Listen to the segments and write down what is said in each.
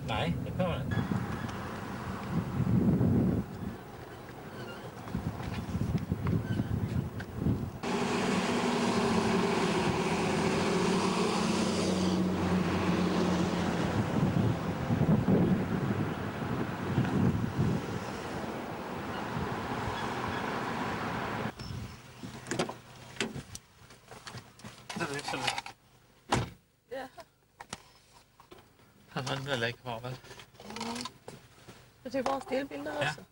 ไหนเดี๋ยวเข้ามาHan väljer kvar väl? Jag tar bara stillbilder Ja. alltså.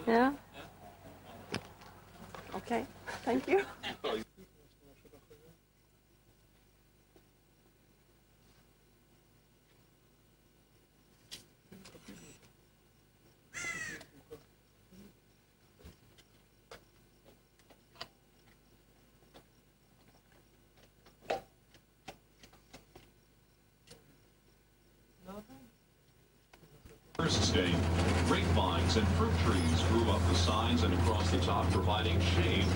Yeah. Okay, thank you. Hearst Estate, grapevines and fruit trees grew up the sides and across the top, providing shade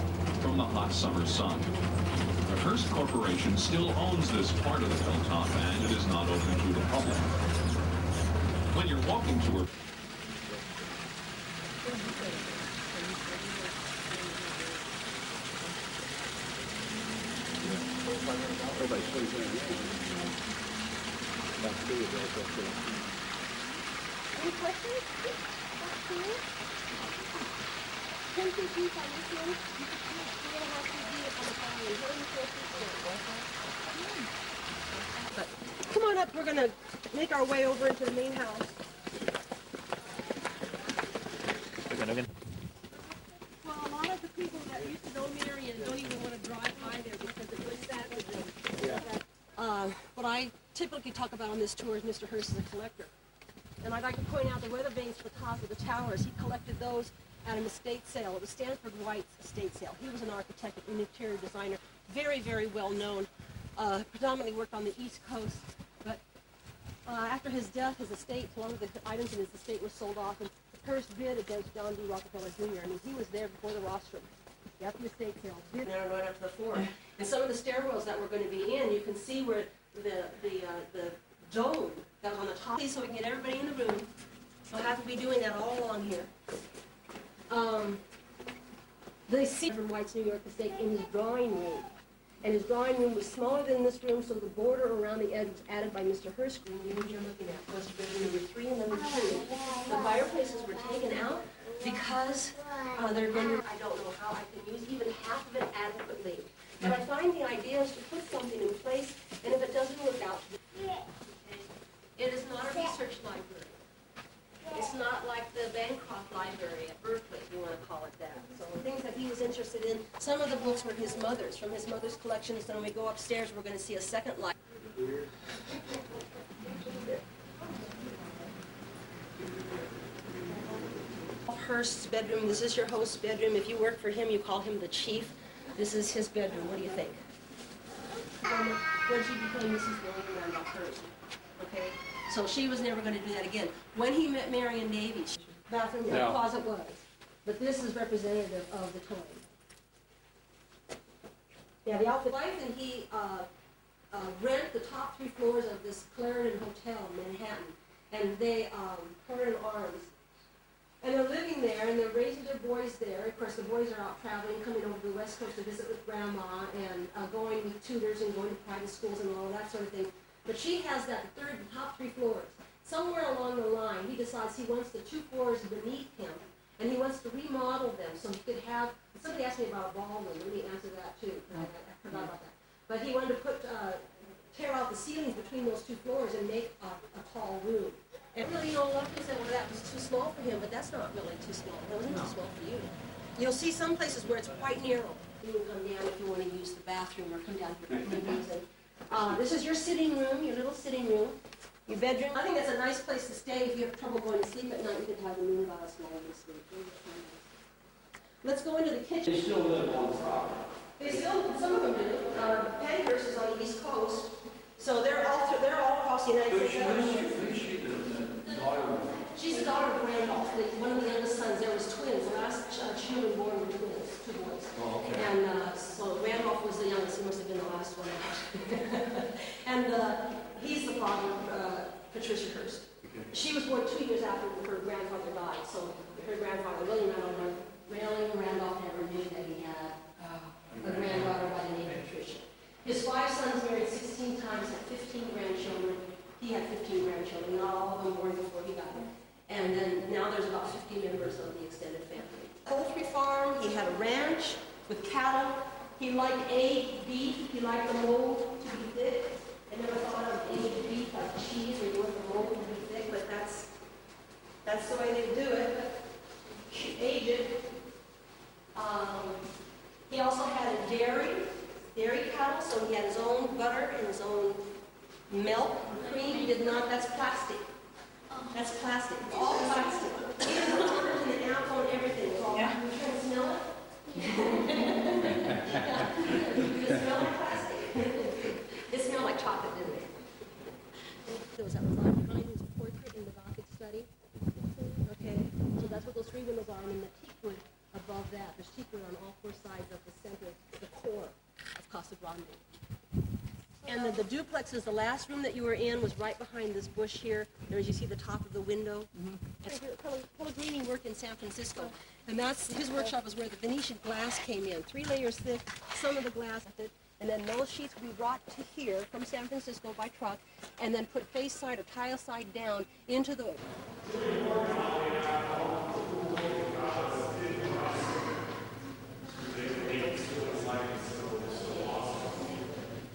from the hot summer sun. The Hearst Corporation still owns this part of the hilltop, and it is not open to the public. When you're walking to it, Any questions? Back to you. 10 feet deep on this one. You're going to have to be up on the fire. You're going to But come on up. We're going to make our way over into the main house. Well, a lot of the people that used to know Marion don't even want to drive by there because it was sad with them. Yeah. What I typically talk about on this tour is Mr. Hearst is a collector. And I'd like to point out the weather vanes for the top of the towers. He collected those at an estate sale. It was Stanford White's estate sale. He was an architect and interior designer, very, very well known. Predominantly worked on the East Coast. But after his death, his estate, along with the items in his estate, was sold off. And Hearst bid against John D. Rockefeller Jr. I mean, he was there before the rostrum. At the estate sale, bid there right up to the floor. And some of the stairwells that we're going to be in, you can see where the dome that was on the top, so we can get everybody in the room. We'll have to be doing that all along here. They see from White's New York estate in his drawing room. And his drawing room was smaller than this room, so the border around the edge was added by Mr. Hearst. The room you're looking at was bedroom number 3 and number 2. The fireplaces were taken out because they're going to, I don't know how I can use even half of it adequately. But I find the idea is to put something in place, and if it doesn't work out, it is not a research library. It's not like the Bancroft Library at Berkeley, if you want to call it that. So the things that he was interested in, some of the books were his mother's, from his mother's collections. Then when we go upstairs, we're going to see a second library. Hearst's bedroom. This is your host's bedroom. If you work for him, you call him the chief. This is his bedroom. What do you think? When she became Mrs. William Randolph Hearst. Okay? So she was never going to do that again. When he met Marion Navy, bathroom and closet was. But this is representative of the time. Yeah, the outfit life, and he rent the top 3 floors of this Clarendon Hotel in Manhattan. And they, her in arms. And they're living there, and they're raising their boys there. Of course, the boys are out traveling, coming over to the West Coast to visit with Grandma, and going with tutors and going to private schools and all that sort of thing. But she has that top 3 floors. somewhere along the line, he decides he wants the 2 floors beneath him, and he wants to remodel them so he could have, somebody asked me about a ballroom, let me answer that too, I forgot about that. But he wanted to tear out the ceilings between those 2 floors and make a tall room. And really, a lot of people said, well, that was too small for him, but that's not really too small. That wasn't too small for you. You'll see some places where it's quite narrow. You can come down if you want to use the bathroom or come down for meetings. This is your sitting room, your little sitting room. Your bedroom. I think that's a nice place to stay. If you have trouble going to sleep at night, you can have the moon glass while you sleep. Let's go into the kitchen. They still live on the property. They still, some of them do. Patty Hearst is on the East Coast, so they're all across the United States. Who's she the daughter? She's the daughter of Randolph, one of the youngest sons. There was twins. The last children born were twins, 2 boys. Oh, okay. And so Randolph was the youngest. He must have been the last one. And he's the father of Patricia Hearst. Okay. She was born 2 years after her grandfather died. So her grandfather, William Randolph, never knew that he had a granddaughter by the name of Patricia. His 5 sons married 16 times, had 15 grandchildren. He had 15 grandchildren, not all of them born before he died. And then now there's about 50 members of the extended family. Poultry farm, he had a ranch with cattle. He liked aged beef. He liked the mold to be thick. I never thought of aged beef like cheese where you want the mold to be thick, but that's the way they do it. Age it. He also had a dairy cattle, so he had his own butter and his own milk, cream. He did not, that's plastic. That's plastic. It's all plastic. Even the orders and the apple and everything. It's all, you trying to smell it? You smell like plastic. It smelled like chocolate, didn't it? There was that line behind his portrait in the Gothic study. Okay, so that's what those 3 windows are, and then the teakwood above that. There's teakwood on all 4 sides of the center, the core of Casa Grande. And the duplexes, the last room that you were in was right behind this bush here. There's, you see the top of the window. Pellegrini worked in San Francisco, and that's his workshop is where the Venetian glass came in, 3 layers thick, some of the glass, and then those sheets would be brought to here from San Francisco by truck, and then put face side or tile side down into the.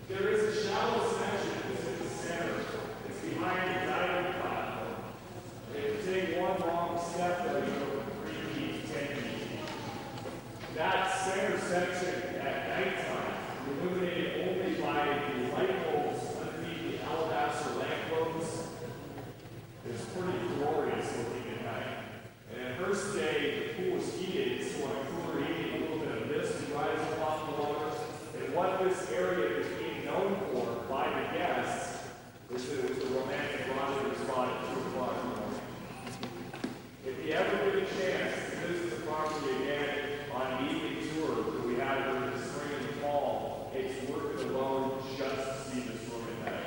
There is a shallow section that's in the center. It's behind the diving platform. If you take one wrong step, there you go 3 feet, 10 feet. That center section at nighttime, illuminated only by the light bulbs underneath the alabaster lampposts, is pretty glorious looking at night. And at Hearst Day, the pool was heated, so when a cooler heating, a little bit of mist would rise up off the water. And what this area is known for by the guests was that it was the romantic rendezvous spot at 2 o'clock in the morning. If you ever get a chance to visit the property again on an evening tour that we had during the spring and the fall, it's worth it alone just to see this room at night.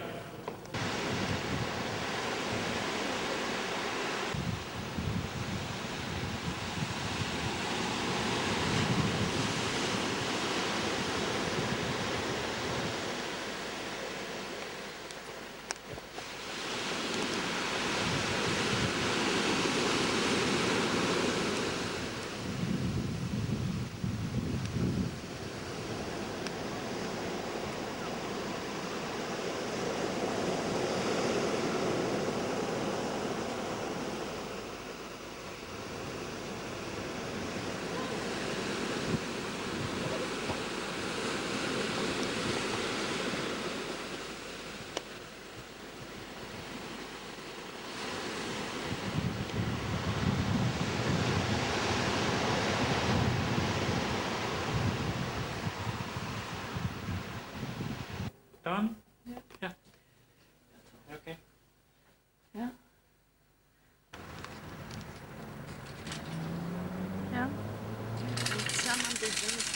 Done? Yeah. Okay. Ja. Ja. Samen doen.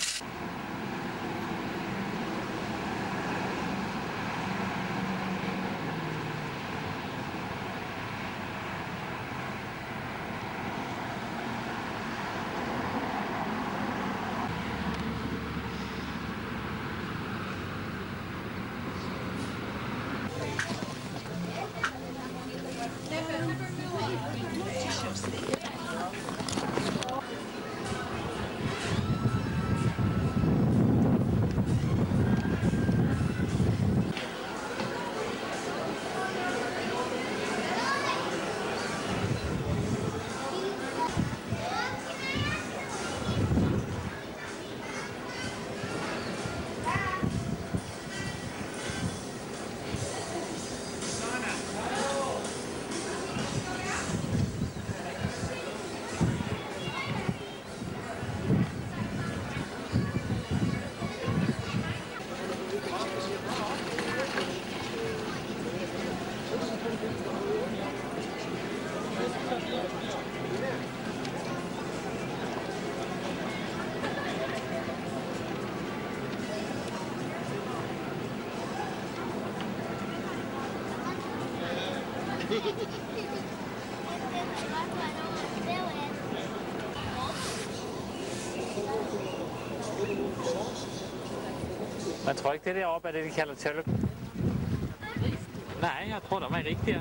Man tror ikke det deroppe er det, de kalder tølle. Nej, jeg tror, der var rigtigt.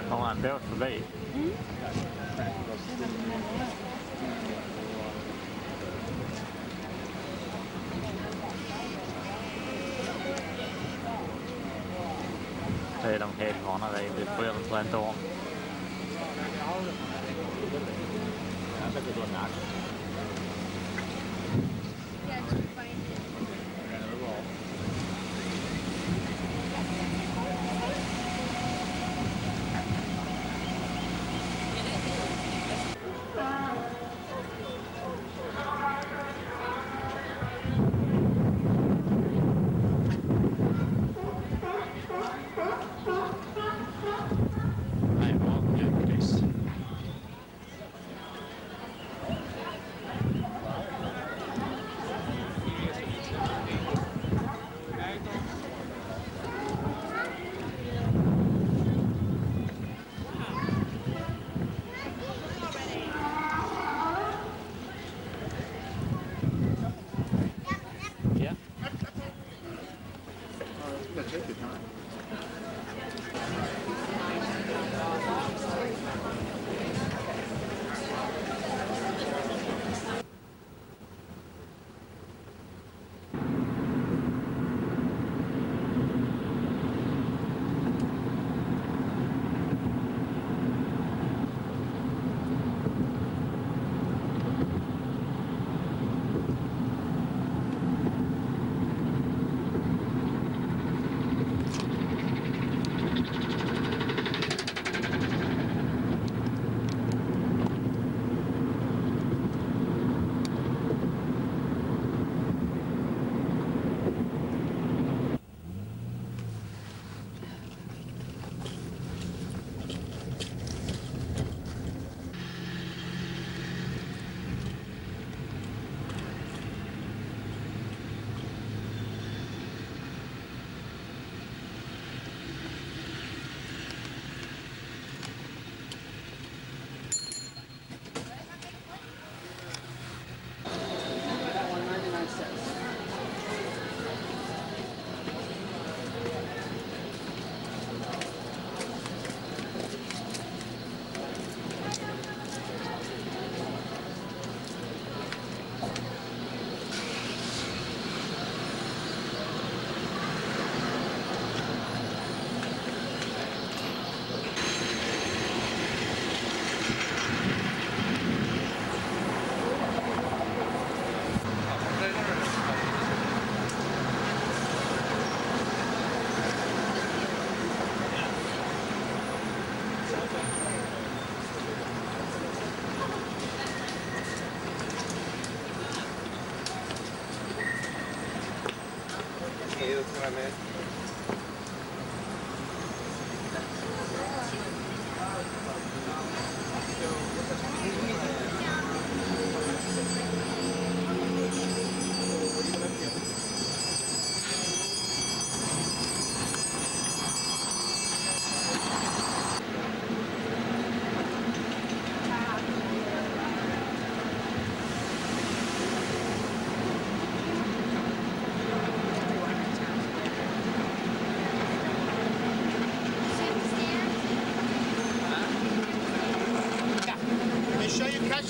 Kommer en bævs forbi. Det är de helt vana vid. Det får jag inte om.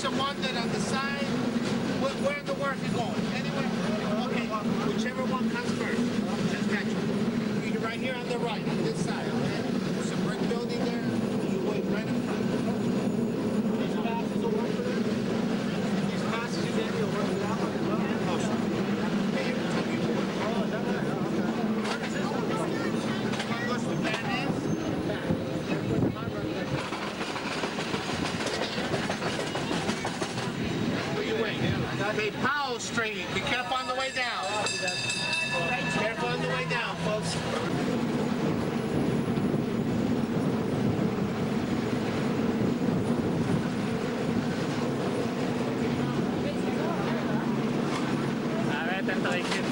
The one that on the side, where the work is going? Anywhere? Okay, whichever one comes first. Just catch it. You're right here on the right, on this side, okay? There's a brick building there. You wait right in front. Okay, Powell Street. Be careful on the way down. Careful on the way down, folks. Atento riktigt.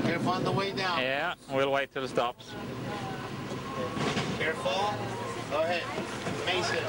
Careful on the way down. Yeah, we'll wait till it stops. Careful. Go ahead. Mason.